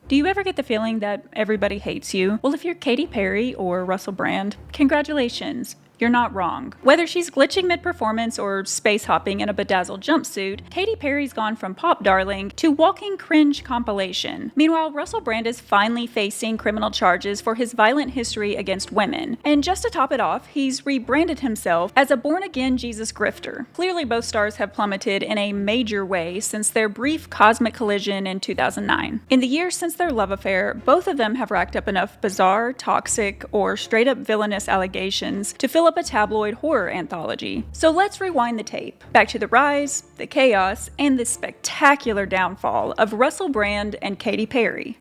Do you ever get the feeling that everybody hates you? Well, if you're Katy Perry or Russell Brand, congratulations. You're not wrong. Whether she's glitching mid-performance or space hopping in a bedazzled jumpsuit, Katy Perry's gone from pop darling to walking cringe compilation. Meanwhile, Russell Brand is finally facing criminal charges for his violent history against women. And just to top it off, he's rebranded himself as a born-again Jesus grifter. Clearly, both stars have plummeted in a major way since their brief cosmic collision in 2009. In the years since their love affair, both of them have racked up enough bizarre, toxic, or straight-up villainous allegations to fill up a tabloid horror anthology. So let's rewind the tape. Back to the rise, the chaos, and the spectacular downfall of Russell Brand and Katy Perry.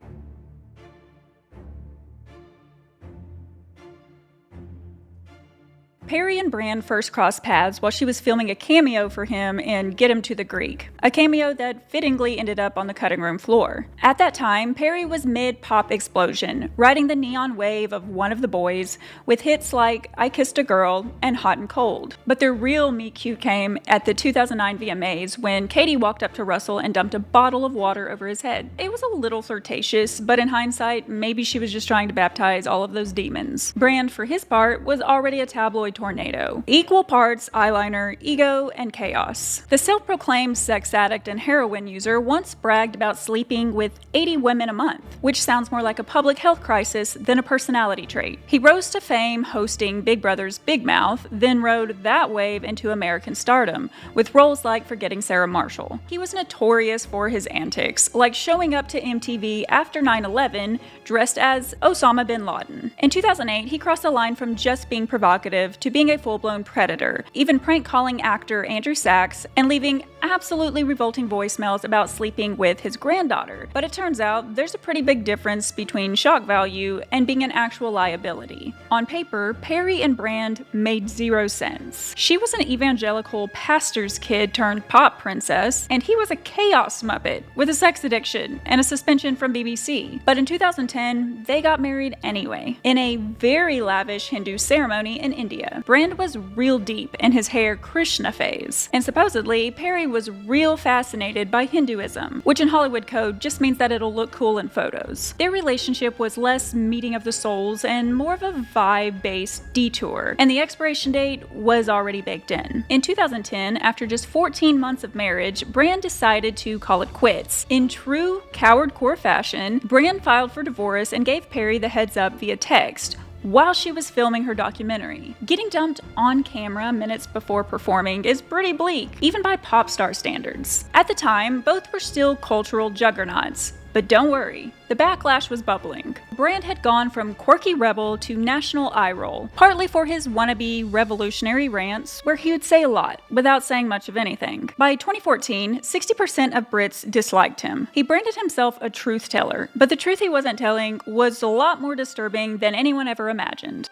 Perry and Brand first crossed paths while she was filming a cameo for him in Get Him to the Greek, a cameo that fittingly ended up on the cutting room floor. At that time, Perry was mid-pop explosion, riding the neon wave of One of the Boys with hits like I Kissed a Girl and Hot and Cold. But their real meet cute came at the 2009 VMAs when Katy walked up to Russell and dumped a bottle of water over his head. It was a little flirtatious, but in hindsight, maybe she was just trying to baptize all of those demons. Brand, for his part, was already a tabloid tornado. Equal parts eyeliner, ego, and chaos. The self-proclaimed sex addict and heroin user once bragged about sleeping with 80 women a month, which sounds more like a public health crisis than a personality trait. He rose to fame hosting Big Brother's Big Mouth, then rode that wave into American stardom, with roles like Forgetting Sarah Marshall. He was notorious for his antics, like showing up to MTV after 9/11 dressed as Osama bin Laden. In 2008, he crossed the line from just being provocative to being a full-blown predator, even prank-calling actor Andrew Sachs and leaving absolutely revolting voicemails about sleeping with his granddaughter. But it turns out there's a pretty big difference between shock value and being an actual liability. On paper, Perry and Brand made zero sense. She was an evangelical pastor's kid turned pop princess, and he was a chaos muppet with a sex addiction and a suspension from BBC. But in 2010, they got married anyway, in a very lavish Hindu ceremony in India. Brand was real deep in his hair Krishna phase, and supposedly Perry was real fascinated by Hinduism, which in Hollywood code just means that it'll look cool in photos. Their relationship was less meeting of the souls and more of a vibe-based detour, and the expiration date was already baked in. In 2010, after just 14 months of marriage, Brand decided to call it quits. In true coward-core fashion, Brand filed for divorce and gave Perry the heads up via text, while she was filming her documentary. Getting dumped on camera minutes before performing is pretty bleak, even by pop star standards. At the time, both were still cultural juggernauts. But don't worry, the backlash was bubbling. Brand had gone from quirky rebel to national eye roll, partly for his wannabe revolutionary rants, where he would say a lot, without saying much of anything. By 2014, 60% of Brits disliked him. He branded himself a truth teller, but the truth he wasn't telling was a lot more disturbing than anyone ever imagined.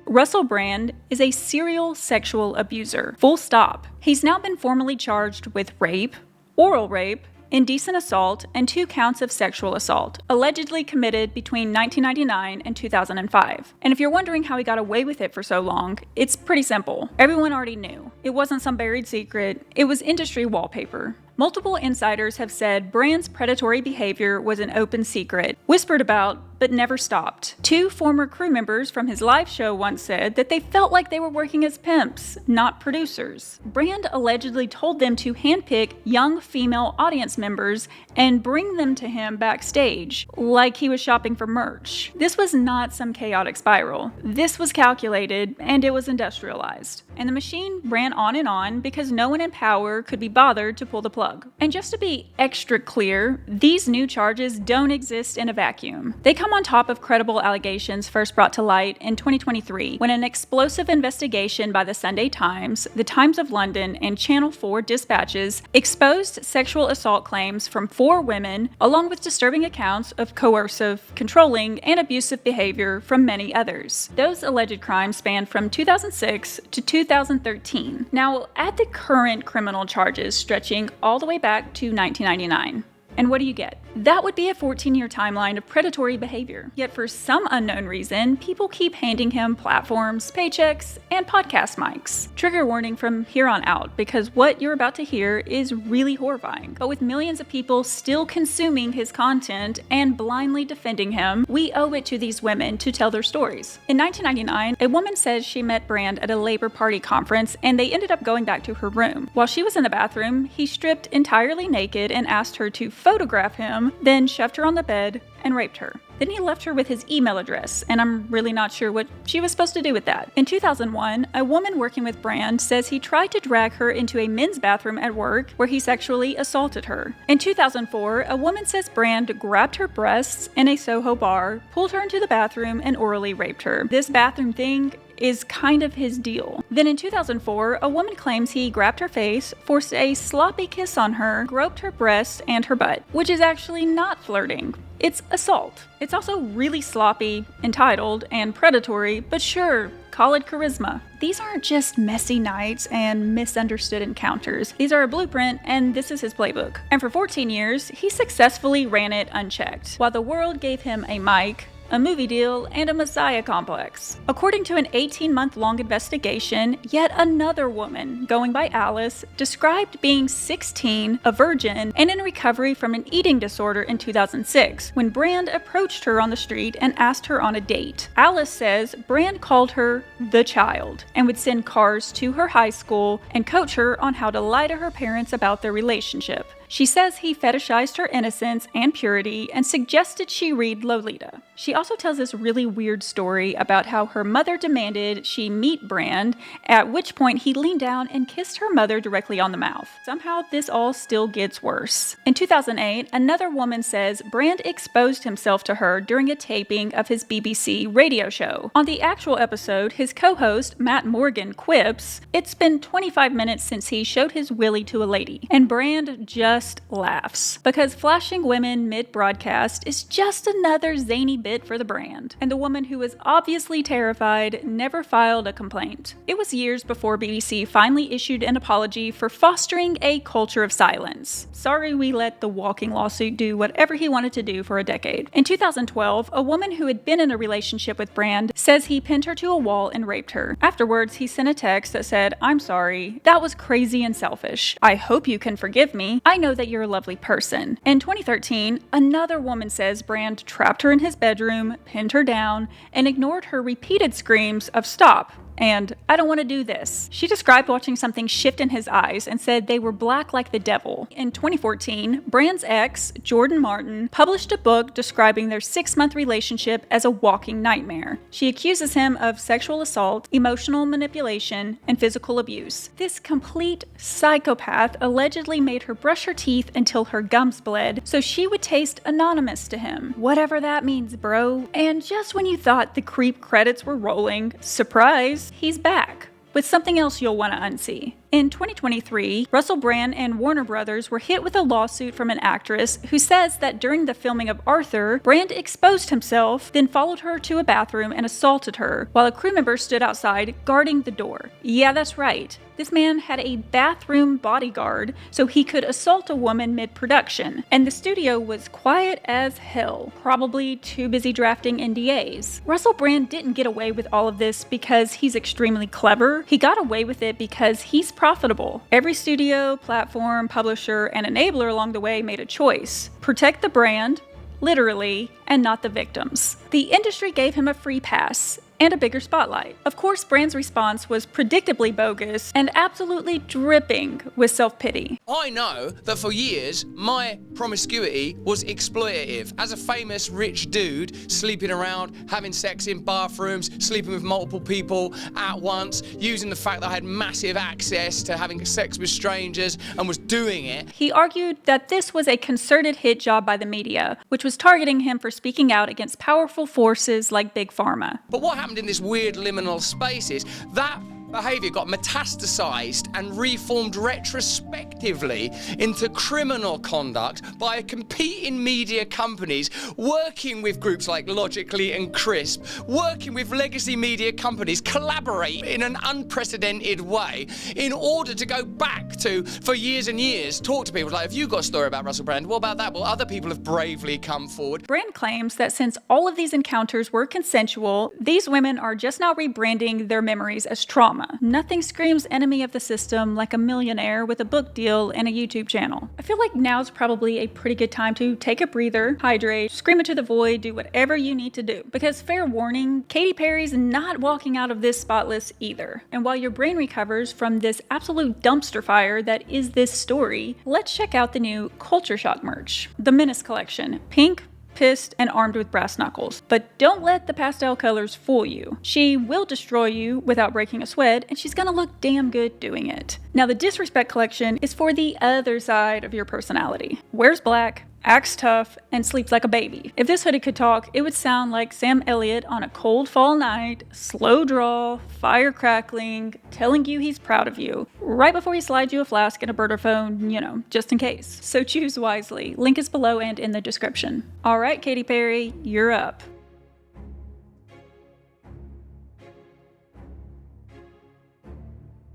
Russell Brand is a serial sexual abuser. Full stop. He's now been formally charged with rape, oral rape, indecent assault, and 2 counts of sexual assault, allegedly committed between 1999 and 2005. And if you're wondering how he got away with it for so long, it's pretty simple. Everyone already knew. It wasn't some buried secret. It was industry wallpaper. Multiple insiders have said Brand's predatory behavior was an open secret, whispered about, but never stopped. 2 former crew members from his live show once said that they felt like they were working as pimps, not producers. Brand allegedly told them to handpick young female audience members and bring them to him backstage, like he was shopping for merch. This was not some chaotic spiral. This was calculated, and it was industrialized. And the machine ran on because no one in power could be bothered to pull the plug. And just to be extra clear, these new charges don't exist in a vacuum. They come on top of credible allegations first brought to light in 2023 when an explosive investigation by the Sunday Times, the Times of London, and Channel 4 dispatches exposed sexual assault claims from 4 women, along with disturbing accounts of coercive, controlling, and abusive behavior from many others. Those alleged crimes spanned from 2006 to 2013. Now, add the current criminal charges stretching all the way back to 1999. And what do you get? That would be a 14-year timeline of predatory behavior. Yet for some unknown reason, people keep handing him platforms, paychecks, and podcast mics. Trigger warning from here on out, because what you're about to hear is really horrifying. But with millions of people still consuming his content and blindly defending him, we owe it to these women to tell their stories. In 1999, a woman says she met Brand at a Labor Party conference and they ended up going back to her room. While she was in the bathroom, he stripped entirely naked and asked her to photograph him, then shoved her on the bed and raped her. Then he left her with his email address, and I'm really not sure what she was supposed to do with that. In 2001, a woman working with Brand says he tried to drag her into a men's bathroom at work where he sexually assaulted her. In 2004, a woman says Brand grabbed her breasts in a Soho bar, pulled her into the bathroom, and orally raped her. This bathroom thing is kind of his deal. Then in 2004, a woman claims he grabbed her face, forced a sloppy kiss on her, groped her breasts and her butt, which is actually not flirting. It's assault. It's also really sloppy, entitled, and predatory, but sure, call it charisma. These aren't just messy nights and misunderstood encounters. These are a blueprint, and this is his playbook. And for 14 years, he successfully ran it unchecked, while the world gave him a mic, a movie deal, and a messiah complex. According to an 18-month-long investigation, yet another woman, going by Alice, described being 16, a virgin, and in recovery from an eating disorder in 2006, when Brand approached her on the street and asked her on a date. Alice says Brand called her the child and would send cars to her high school and coach her on how to lie to her parents about their relationship. She says he fetishized her innocence and purity and suggested she read Lolita. She also tells this really weird story about how her mother demanded she meet Brand, at which point he leaned down and kissed her mother directly on the mouth. Somehow this all still gets worse. In 2008, another woman says Brand exposed himself to her during a taping of his BBC radio show. On the actual episode, his co-host, Matt Morgan, quips, "It's been 25 minutes since he showed his willy to a lady," and Brand just laughs, because flashing women mid-broadcast is just another zany bit for the brand, and the woman who was obviously terrified never filed a complaint. It was years before BBC finally issued an apology for fostering a culture of silence. Sorry we let the walking lawsuit do whatever he wanted to do for a decade. In 2012, a woman who had been in a relationship with Brand says he pinned her to a wall and raped her. Afterwards, he sent a text that said, "I'm sorry. That was crazy and selfish. I hope you can forgive me. I know that you're a lovely person." In 2013, another woman says Brand trapped her in his bedroom, pinned her down, and ignored her repeated screams of "stop" and "I don't want to do this." She described watching something shift in his eyes and said they were black like the devil. In 2014, Brand's ex, Jordan Martin, published a book describing their 6-month relationship as a walking nightmare. She accuses him of sexual assault, emotional manipulation, and physical abuse. This complete psychopath allegedly made her brush her teeth until her gums bled so she would taste anonymous to him. Whatever that means, bro. And just when you thought the creep credits were rolling, surprise, he's back with something else you'll want to unsee. In 2023, Russell Brand and Warner Brothers were hit with a lawsuit from an actress who says that during the filming of Arthur, Brand exposed himself, then followed her to a bathroom and assaulted her, while a crew member stood outside guarding the door. Yeah, that's right. This man had a bathroom bodyguard so he could assault a woman mid-production, and the studio was quiet as hell, probably too busy drafting NDAs. Russell Brand didn't get away with all of this because he's extremely clever. He got away with it because he's profitable. Every studio, platform, publisher, and enabler along the way made a choice. Protect the brand, literally, and not the victims. The industry gave him a free pass and a bigger spotlight. Of course, Brand's response was predictably bogus and absolutely dripping with self-pity. I know that for years, my promiscuity was exploitative. As a famous rich dude, sleeping around, having sex in bathrooms, sleeping with multiple people at once, using the fact that I had massive access to having sex with strangers and was doing it. He argued that this was a concerted hit job by the media, which was targeting him for speaking out against powerful forces like Big Pharma. But what happened in this weird liminal space is that behaviour got metastasised and reformed retrospectively into criminal conduct by competing media companies working with groups like Logically and Crisp, working with legacy media companies, collaborate in an unprecedented way in order to go back to, for years and years, talk to people like, have you got a story about Russell Brand? What about that? Well, other people have bravely come forward. Brand claims that since all of these encounters were consensual, these women are just now rebranding their memories as trauma. Nothing screams enemy of the system like a millionaire with a book deal and a YouTube channel. I feel like now's probably a pretty good time to take a breather, hydrate, scream into the void, do whatever you need to do. Because fair warning, Katy Perry's not walking out of this spotless either. And while your brain recovers from this absolute dumpster fire that is this story, let's check out the new Culture Shock merch. The Menace collection. Pink, pissed, and armed with brass knuckles. But don't let the pastel colors fool you. She will destroy you without breaking a sweat, and she's gonna look damn good doing it. Now, the Disrespect collection is for the other side of your personality. Wears black, acts tough, and sleeps like a baby. If this hoodie could talk, it would sound like Sam Elliott on a cold fall night, slow draw, fire crackling, telling you he's proud of you, right before he slides you a flask and a burner phone, you know, just in case. So choose wisely. Link is below and in the description. All right, Katy Perry, you're up.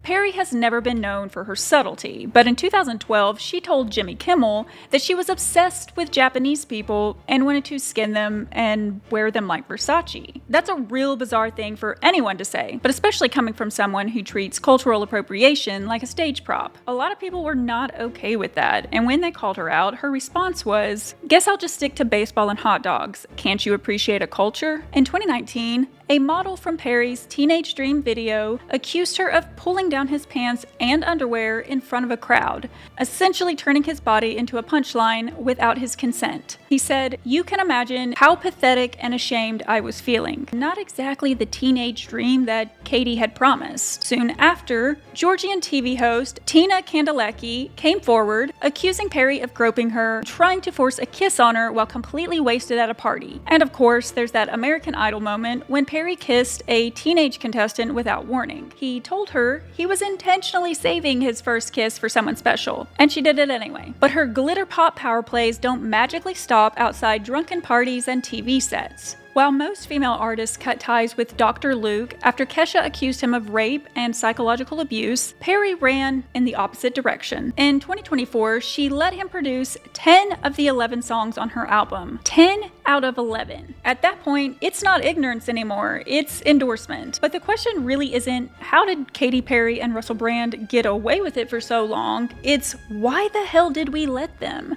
Perry has never been known for her subtlety, but in 2012, she told Jimmy Kimmel that she was obsessed with Japanese people and wanted to skin them and wear them like Versace. That's a real bizarre thing for anyone to say, but especially coming from someone who treats cultural appropriation like a stage prop. A lot of people were not okay with that, and when they called her out, her response was, "Guess I'll just stick to baseball and hot dogs. Can't you appreciate a culture?" In 2019, a model from Perry's Teenage Dream video accused her of pulling down his pants and underwear in front of a crowd, essentially turning his body into a punchline without his consent. He said, "You can imagine how pathetic and ashamed I was feeling." Not exactly the teenage dream that Katy had promised. Soon after, Georgian TV host Tina Kandalecki came forward, accusing Perry of groping her, trying to force a kiss on her while completely wasted at a party. And of course, there's that American Idol moment when Perry kissed a teenage contestant without warning. He told her he was intentionally saving his first kiss for someone special, and she did it anyway. But her glitter pop power plays don't magically stop outside drunken parties and TV sets. While most female artists cut ties with Dr. Luke after Kesha accused him of rape and psychological abuse, Perry ran in the opposite direction. In 2024, she let him produce 10 of the 11 songs on her album. 10 out of 11. At that point, it's not ignorance anymore, it's endorsement. But the question really isn't, how did Katy Perry and Russell Brand get away with it for so long? It's, why the hell did we let them?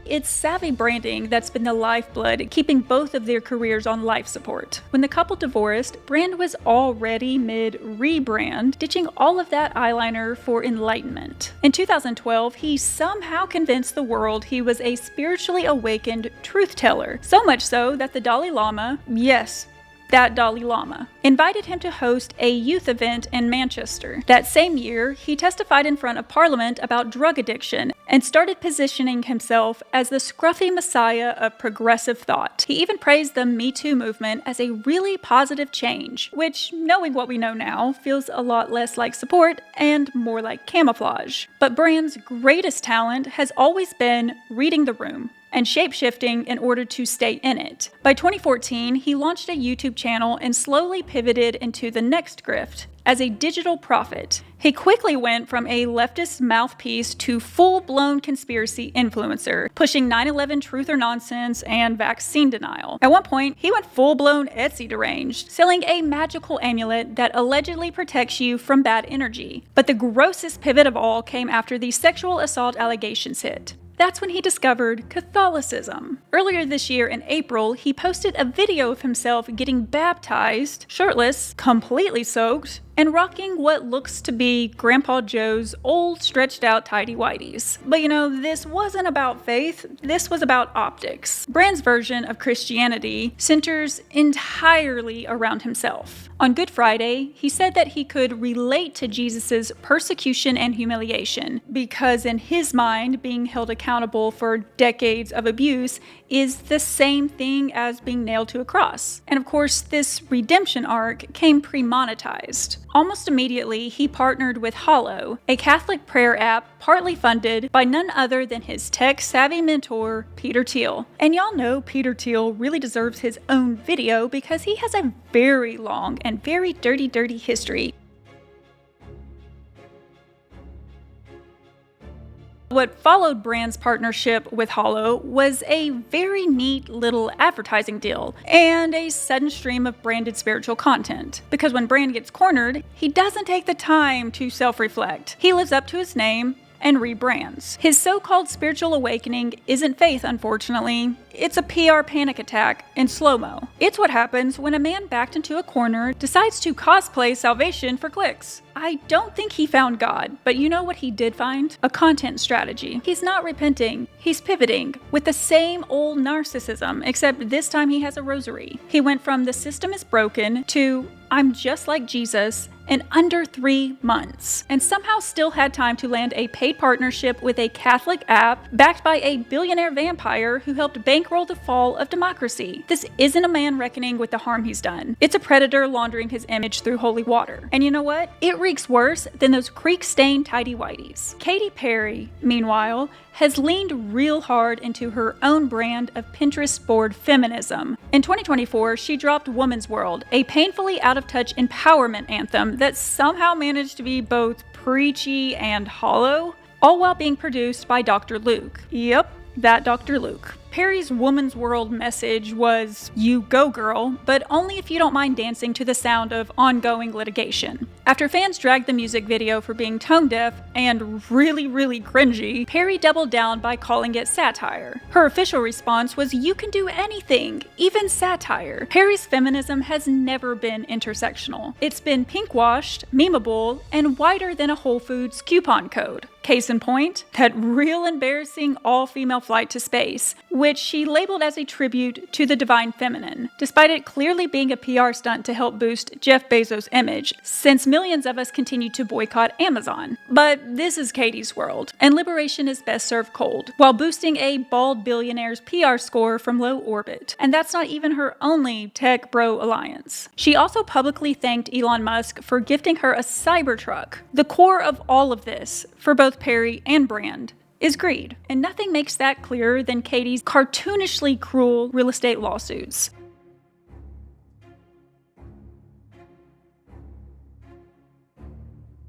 It's savvy branding that's been the lifeblood keeping both of their careers on life support. When the couple divorced, Brand was already mid-rebrand, ditching all of that eyeliner for enlightenment. In 2012, he somehow convinced the world he was a spiritually awakened truth teller, so much so that the Dalai Lama, yes, that Dalai Lama, invited him to host a youth event in Manchester. That same year, he testified in front of Parliament about drug addiction and started positioning himself as the scruffy messiah of progressive thought. He even praised the Me Too movement as a really positive change, which, knowing what we know now, feels a lot less like support and more like camouflage. But Brand's greatest talent has always been reading the room and shape-shifting in order to stay in it. By 2014, he launched a YouTube channel and slowly pivoted into the next grift as a digital prophet. He quickly went from a leftist mouthpiece to full-blown conspiracy influencer, pushing 9/11 truth or nonsense and vaccine denial. At one point, he went full-blown Etsy deranged, selling a magical amulet that allegedly protects you from bad energy. But the grossest pivot of all came after the sexual assault allegations hit. That's when he discovered Catholicism. Earlier this year in April, he posted a video of himself getting baptized, shirtless, completely soaked, and rocking what looks to be Grandpa Joe's old stretched out tighty-whities. But you know, this wasn't about faith, this was about optics. Brand's version of Christianity centers entirely around himself. On Good Friday, he said that he could relate to Jesus' persecution and humiliation because in his mind, being held accountable for decades of abuse is the same thing as being nailed to a cross. And of course, this redemption arc came pre-monetized. Almost immediately, he partnered with Hollow, a Catholic prayer app partly funded by none other than his tech-savvy mentor, Peter Thiel. And y'all know Peter Thiel really deserves his own video because he has a very long and very dirty history. What followed Brand's partnership with Hollow was a very neat little advertising deal and a sudden stream of branded spiritual content. Because when Brand gets cornered, he doesn't take the time to self-reflect. He lives up to his name and rebrands. His so-called spiritual awakening isn't faith, unfortunately. It's a PR panic attack in slow-mo. It's what happens when a man backed into a corner decides to cosplay salvation for clicks. I don't think he found God, but you know what he did find? A content strategy. He's not repenting, he's pivoting with the same old narcissism, except this time he has a rosary. He went from the system is broken to I'm just like Jesus in under 3 months, and somehow still had time to land a paid partnership with a Catholic app backed by a billionaire vampire who helped bankroll the fall of democracy. This isn't a man reckoning with the harm he's done. It's a predator laundering his image through holy water. And you know what? It reeks worse than those creek-stained tighty-whities. Katy Perry, meanwhile, has leaned real hard into her own brand of Pinterest board feminism. In 2024, she dropped Woman's World, a painfully out-of-touch empowerment anthem that somehow managed to be both preachy and hollow, all while being produced by Dr. Luke. Yep, that Dr. Luke. Perry's Woman's World message was, you go girl, but only if you don't mind dancing to the sound of ongoing litigation. After fans dragged the music video for being tone deaf and really cringy, Perry doubled down by calling it satire. Her official response was, you can do anything, even satire. Perry's feminism has never been intersectional. It's been pink-washed, memeable, and wider than a Whole Foods coupon code. Case in point, that real embarrassing all-female flight to space, which she labeled as a tribute to the divine feminine, despite it clearly being a PR stunt to help boost Jeff Bezos' image, since millions of us continue to boycott Amazon. But this is Katy's world, and liberation is best served cold, while boosting a bald billionaire's PR score from low orbit. And that's not even her only tech bro alliance. She also publicly thanked Elon Musk for gifting her a Cybertruck. The core of all of this, for both Perry and Brand, is greed. And nothing makes that clearer than Katy's cartoonishly cruel real estate lawsuits.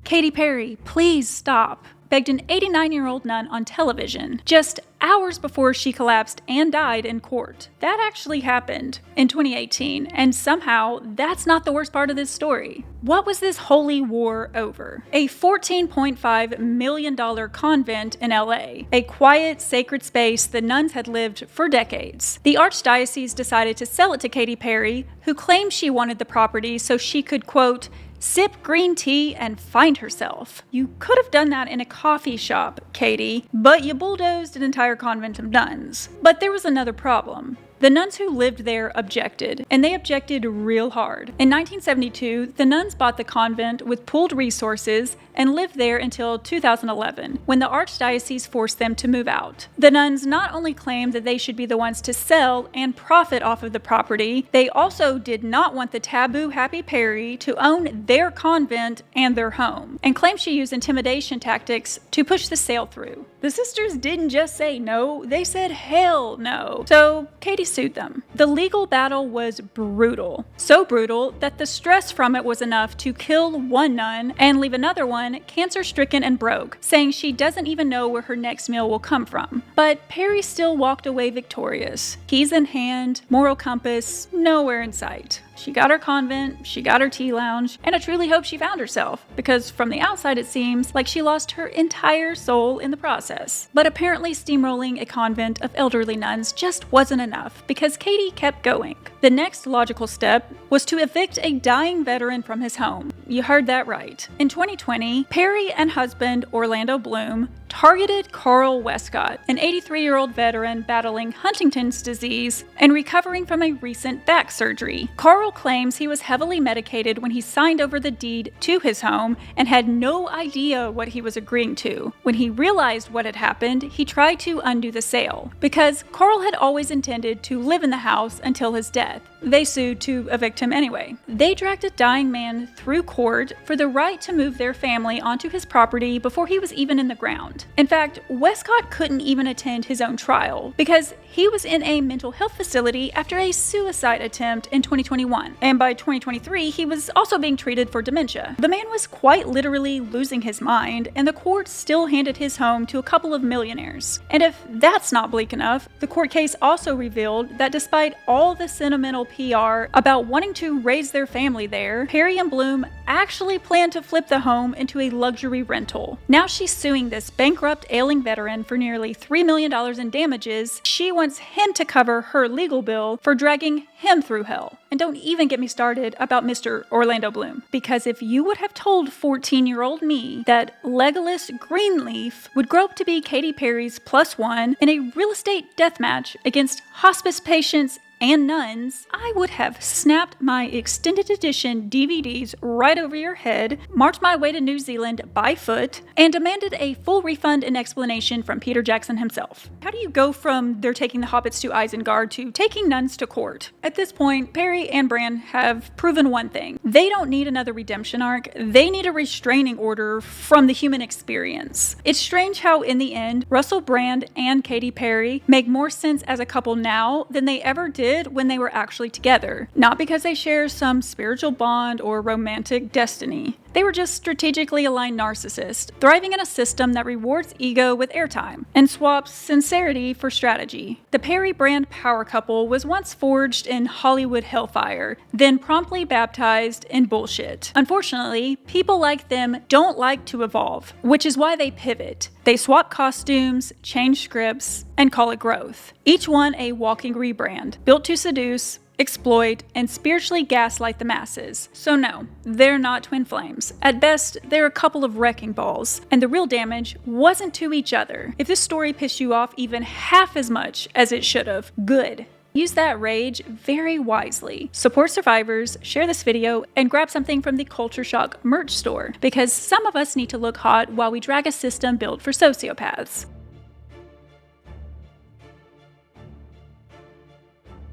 Katy Perry, please stop, begged an 89-year-old nun on television just hours before she collapsed and died in court. That actually happened in 2018, and somehow that's not the worst part of this story. What was this holy war over? A $14.5 million convent in LA, a quiet, sacred space the nuns had lived for decades. The archdiocese decided to sell it to Katy Perry, who claimed she wanted the property so she could, quote, sip green tea and find herself. You could have done that in a coffee shop, Katy, but you bulldozed an entire convent of nuns. But there was another problem. The nuns who lived there objected, and they objected real hard. In 1972, the nuns bought the convent with pooled resources and lived there until 2011, when the archdiocese forced them to move out. The nuns not only claimed that they should be the ones to sell and profit off of the property, they also did not want the taboo Happy Perry to own their convent and their home, and claimed she used intimidation tactics to push the sale through. The sisters didn't just say no, they said hell no. So Katy sued them. The legal battle was brutal. So brutal that the stress from it was enough to kill one nun and leave another one cancer-stricken and broke, saying she doesn't even know where her next meal will come from. But Perry still walked away victorious. Keys in hand, moral compass, nowhere in sight. She got her convent, she got her tea lounge, and I truly hope she found herself, because from the outside it seems like she lost her entire soul in the process. But apparently steamrolling a convent of elderly nuns just wasn't enough, because Katy kept going. The next logical step was to evict a dying veteran from his home. You heard that right. In 2020, Perry and husband Orlando Bloom targeted Carl Westcott, an 83-year-old veteran battling Huntington's disease and recovering from a recent back surgery. Carl Carl claims he was heavily medicated when he signed over the deed to his home and had no idea what he was agreeing to. When he realized what had happened, he tried to undo the sale, because Carl had always intended to live in the house until his death. They sued to evict him anyway. They dragged a dying man through court for the right to move their family onto his property before he was even in the ground. In fact, Westcott couldn't even attend his own trial because he was in a mental health facility after a suicide attempt in 2021. And by 2023, he was also being treated for dementia. The man was quite literally losing his mind, and the court still handed his home to a couple of millionaires. And if that's not bleak enough, the court case also revealed that despite all the sentimental PR about wanting to raise their family there, Perry and Bloom actually planned to flip the home into a luxury rental. Now she's suing this bankrupt, ailing veteran for nearly $3 million in damages. She wants him to cover her legal bill for dragging him through hell. And don't even get me started about Mr. Orlando Bloom, because if you would have told 14-year-old me that Legolas Greenleaf would grow up to be Katy Perry's +1 in a real estate deathmatch against hospice patients and nuns, I would have snapped my extended edition DVDs right over your head, marched my way to New Zealand by foot, and demanded a full refund and explanation from Peter Jackson himself. How do you go from they're taking the hobbits to Isengard to taking nuns to court? At this point, Perry and Brand have proven one thing. They don't need another redemption arc, they need a restraining order from the human experience. It's strange how in the end, Russell Brand and Katy Perry make more sense as a couple now than they ever did when they were actually together. Not because they share some spiritual bond or romantic destiny. They were just strategically aligned narcissists, thriving in a system that rewards ego with airtime and swaps sincerity for strategy. The Perry-Brand power couple was once forged in Hollywood hellfire, then promptly baptized in bullshit. Unfortunately, people like them don't like to evolve, which is why they pivot. They swap costumes, change scripts, and call it growth. Each one a walking rebrand, built to seduce, exploit, and spiritually gaslight the masses. So no, they're not twin flames. At best, they're a couple of wrecking balls, and the real damage wasn't to each other. If this story pissed you off even half as much as it should have, good. Use that rage very wisely. Support survivors, share this video, and grab something from the Culture Shock merch store, because some of us need to look hot while we drag a system built for sociopaths.